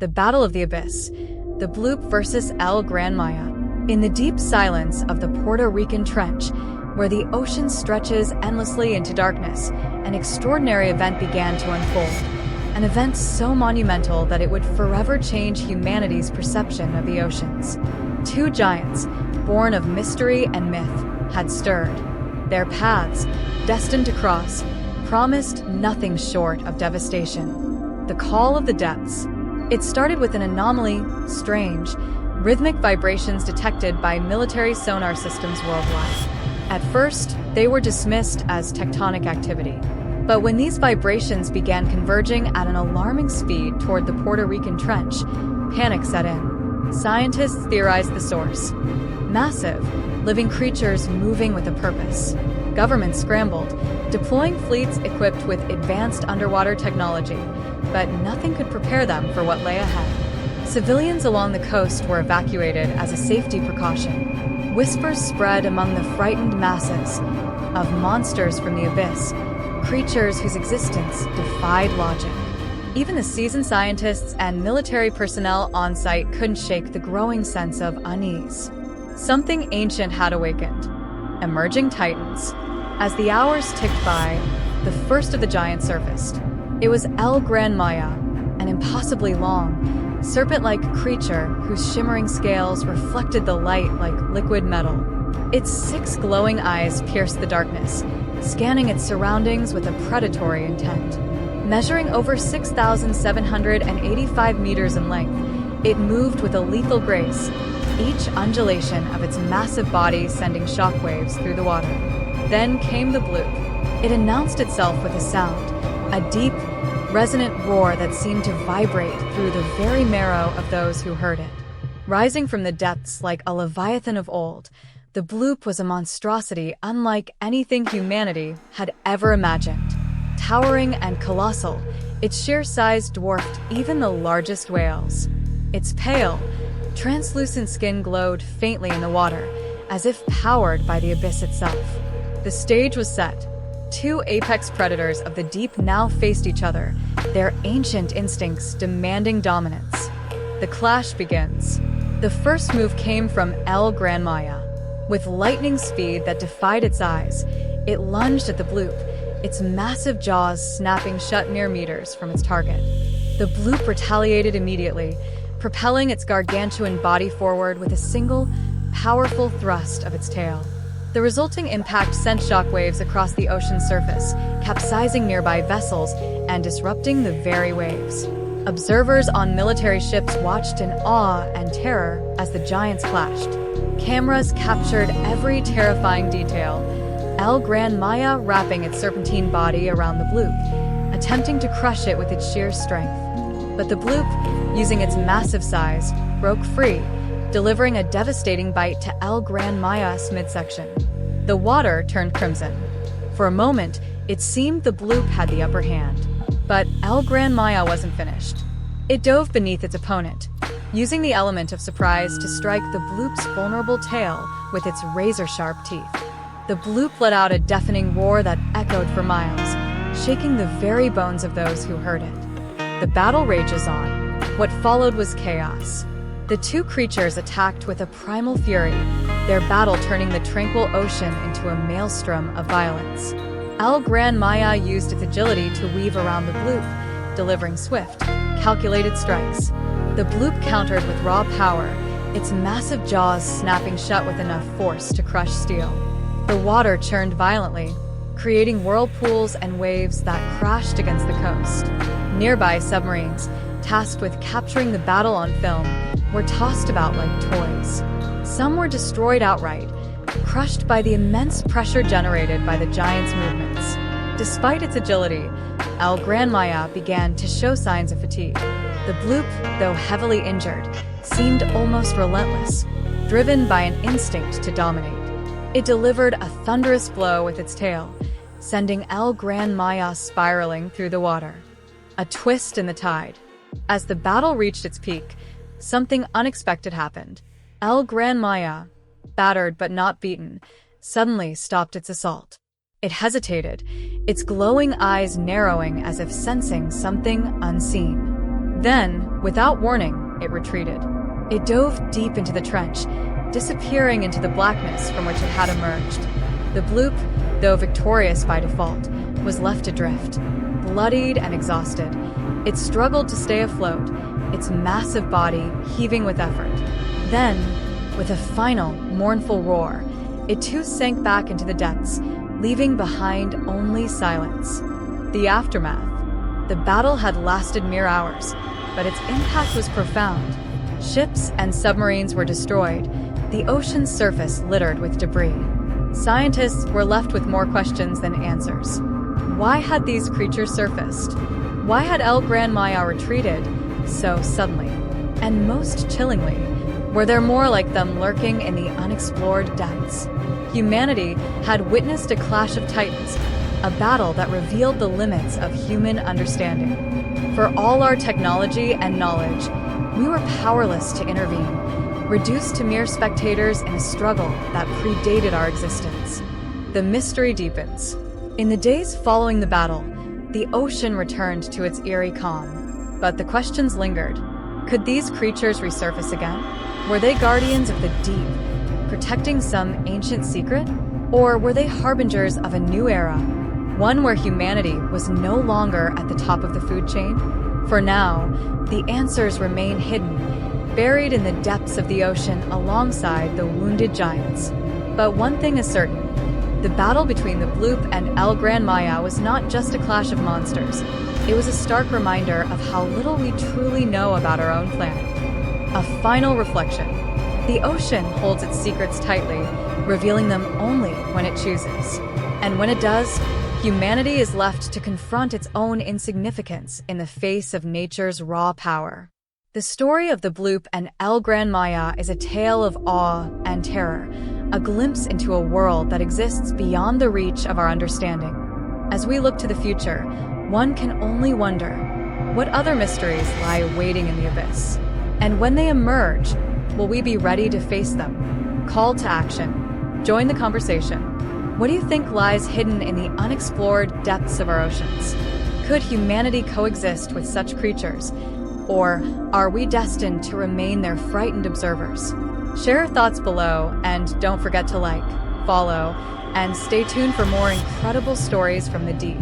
the Battle of the Abyss, the Bloop versus El Gran Majá. In the deep silence of the Puerto Rican Trench, where the ocean stretches endlessly into darkness, an extraordinary event began to unfold. An event so monumental that it would forever change humanity's perception of the oceans. Two giants, born of mystery and myth, had stirred. Their paths, destined to cross, promised nothing short of devastation. The call of the depths. It started with an anomaly, strange, rhythmic vibrations detected by military sonar systems worldwide. At first, they were dismissed as tectonic activity. But when these vibrations began converging at an alarming speed toward the Puerto Rican Trench, panic set in. Scientists theorized the source. Massive, living creatures moving with a purpose. Governments scrambled, deploying fleets equipped with advanced underwater technology, but nothing could prepare them for what lay ahead. Civilians along the coast were evacuated as a safety precaution. Whispers spread among the frightened masses of monsters from the abyss, creatures whose existence defied logic. Even the seasoned scientists and military personnel on site couldn't shake the growing sense of unease. Something ancient had awakened. Emerging titans. As the hours ticked by, the first of the giants surfaced. It was El Gran Majá, an impossibly long, serpent-like creature whose shimmering scales reflected the light like liquid metal. Its 6 glowing eyes pierced the darkness, scanning its surroundings with a predatory intent. Measuring over 6,785 meters in length, it moved with a lethal grace, each undulation of its massive body sending shockwaves through the water. Then came the Bloop. It announced itself with a sound, a deep, resonant roar that seemed to vibrate through the very marrow of those who heard it. Rising from the depths like a leviathan of old, the Bloop was a monstrosity unlike anything humanity had ever imagined. Towering and colossal, its sheer size dwarfed even the largest whales. Its pale, translucent skin glowed faintly in the water, as if powered by the abyss itself. The stage was set. 2 apex predators of the deep now faced each other, their ancient instincts demanding dominance. The clash begins. The first move came from El Gran Majá. With lightning speed that defied its eyes, it lunged at the Bloop, its massive jaws snapping shut mere meters from its target. The Bloop retaliated immediately, propelling its gargantuan body forward with a single, powerful thrust of its tail. The resulting impact sent shockwaves across the ocean's surface, capsizing nearby vessels and disrupting the very waves. Observers on military ships watched in awe and terror as the giants clashed. Cameras captured every terrifying detail, El Gran Majá wrapping its serpentine body around the Bloop, attempting to crush it with its sheer strength. But the Bloop, using its massive size, broke free, delivering a devastating bite to El Gran Majá's midsection. The water turned crimson. For a moment, it seemed the Bloop had the upper hand. But El Gran Majá wasn't finished. It dove beneath its opponent, using the element of surprise to strike the Bloop's vulnerable tail with its razor-sharp teeth. The Bloop let out a deafening roar that echoed for miles, shaking the very bones of those who heard it. The battle rages on. What followed was chaos. The 2 creatures attacked with a primal fury, their battle turning the tranquil ocean into a maelstrom of violence. El Gran Majá used its agility to weave around the Bloop, delivering swift, calculated strikes. The Bloop countered with raw power, its massive jaws snapping shut with enough force to crush steel. The water churned violently, creating whirlpools and waves that crashed against the coast. Nearby submarines, tasked with capturing the battle on film, were tossed about like toys. Some were destroyed outright, crushed by the immense pressure generated by the giant's movements. Despite its agility, El Gran Majá began to show signs of fatigue. The Bloop, though heavily injured, seemed almost relentless, driven by an instinct to dominate. It delivered a thunderous blow with its tail, sending El Gran Majá spiraling through the water. A twist in the tide. As the battle reached its peak, something unexpected happened. El Gran Majá, battered but not beaten, suddenly stopped its assault. It hesitated, its glowing eyes narrowing as if sensing something unseen. Then, Without warning, it retreated. It dove deep into the trench, disappearing into the blackness from which it had emerged. The Bloop, though victorious by default, was left adrift, bloodied and exhausted. It struggled to stay afloat, its massive body heaving with effort. Then, with a final, mournful roar, it too sank back into the depths, leaving behind only silence. The aftermath. The battle had lasted mere hours, but its impact was profound. Ships and submarines were destroyed, the ocean's surface littered with debris. Scientists were left with more questions than answers. Why had these creatures surfaced? Why had El Gran Majá retreated so suddenly? And most chillingly, were there more like them lurking in the unexplored depths? Humanity had witnessed a clash of titans, a battle that revealed the limits of human understanding. For all our technology and knowledge, we were powerless to intervene, reduced to mere spectators in a struggle that predated our existence. The mystery deepens. In the days following the battle, the ocean returned to its eerie calm. But the questions lingered. Could these creatures resurface again? Were they guardians of the deep, protecting some ancient secret? Or were they harbingers of a new era, one where humanity was no longer at the top of the food chain? For now, the answers remain hidden, buried in the depths of the ocean alongside the wounded giants. But one thing is certain. The battle between the Bloop and El Gran Majá was not just a clash of monsters. It was a stark reminder of how little we truly know about our own planet. A final reflection. The ocean holds its secrets tightly, revealing them only when it chooses. And when it does, humanity is left to confront its own insignificance in the face of nature's raw power. The story of the Bloop and El Gran Majá is a tale of awe and terror, a glimpse into a world that exists beyond the reach of our understanding. As we look to the future, one can only wonder, what other mysteries lie waiting in the abyss? And when they emerge, will we be ready to face them? Call to action. Join the conversation. What do you think lies hidden in the unexplored depths of our oceans? Could humanity coexist with such creatures? Or are we destined to remain their frightened observers? Share your thoughts below, and don't forget to like, follow, and stay tuned for more incredible stories from the deep.